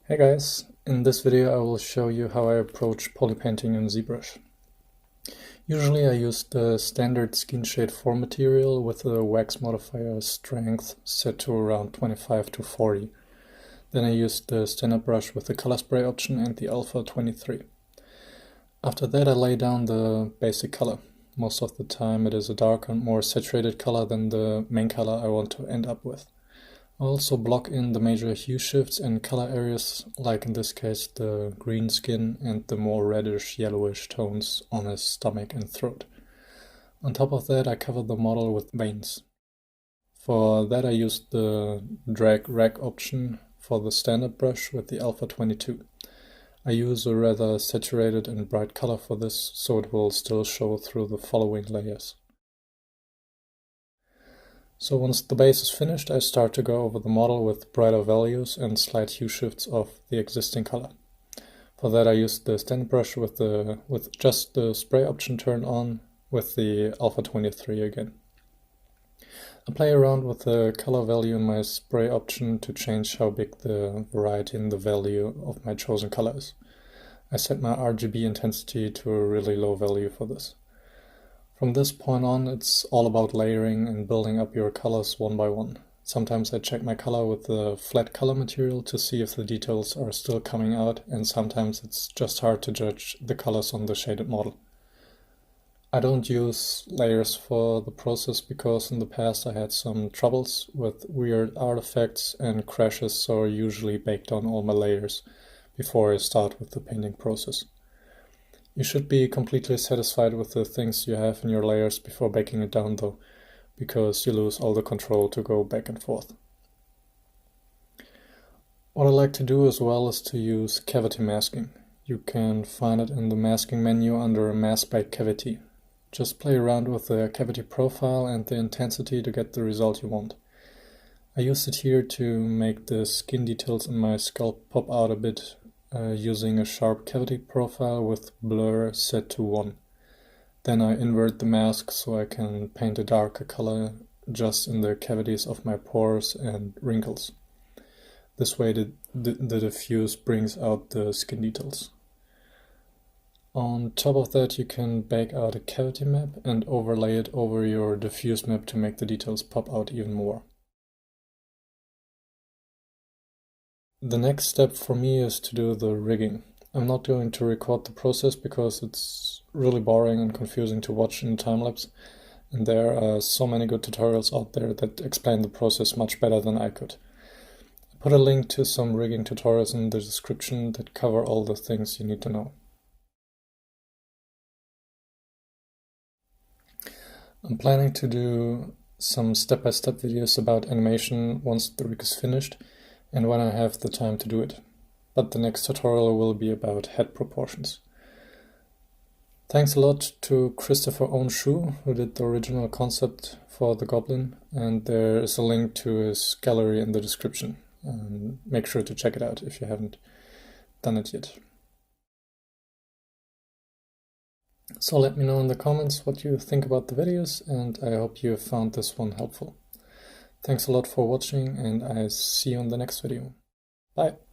Hey guys, in this video I will show you how I approach polypainting in Zbrush. Usually I use the standard skin shade 4 material with a wax modifier strength set to around 25 to 40. Then I use the standard brush with the color spray option and the alpha 23. After that I lay down the basic color. Most of the time it is a darker and more saturated color than the main color I want to end up with. I also block in the major hue shifts and color areas, like in this case the green skin and the more reddish yellowish tones on his stomach and throat. On top of that I cover the model with veins. For that I used the drag rag option for the standard brush with the alpha 22. I use a rather saturated and bright color for this, so it will still show through the following layers. So once the base is finished, I start to go over the model with brighter values and slight hue shifts of the existing color. For that I use the standard brush with just the spray option turned on with the alpha 23 again. I play around with the color value in my spray option to change how big the variety in the value of my chosen color is. I set my RGB intensity to a really low value for this. From this point on, it's all about layering and building up your colors one by one. Sometimes I check my color with the flat color material to see if the details are still coming out, and sometimes it's just hard to judge the colors on the shaded model. I don't use layers for the process because in the past I had some troubles with weird artifacts and crashes, so I usually bake down all my layers before I start with the painting process. You should be completely satisfied with the things you have in your layers before baking it down though, because you lose all the control to go back and forth. What I like to do as well is to use cavity masking. You can find it in the masking menu under Mask by Cavity. Just play around with the cavity profile and the intensity to get the result you want. I use it here to make the skin details in my Sculpt pop out a bit, using a sharp cavity profile with blur set to 1. Then I invert the mask so I can paint a darker color just in the cavities of my pores and wrinkles. This way the diffuse brings out the skin details. On top of that you can bake out a cavity map and overlay it over your diffuse map to make the details pop out even more. The next step for me is to do the rigging. I'm not going to record the process because it's really boring and confusing to watch in time-lapse, and there are so many good tutorials out there that explain the process much better than I could. I put a link to some rigging tutorials in the description that cover all the things you need to know. I'm planning to do some step-by-step videos about animation once the rig is finished, and when I have the time to do it. But the next tutorial will be about head proportions. Thanks a lot to Christopher Onshu, who did the original concept for the Goblin, and there is a link to his gallery in the description. Make sure to check it out if you haven't done it yet. So let me know in the comments what you think about the videos, and I hope you have found this one helpful. Thanks a lot for watching, and I see you in the next video. Bye!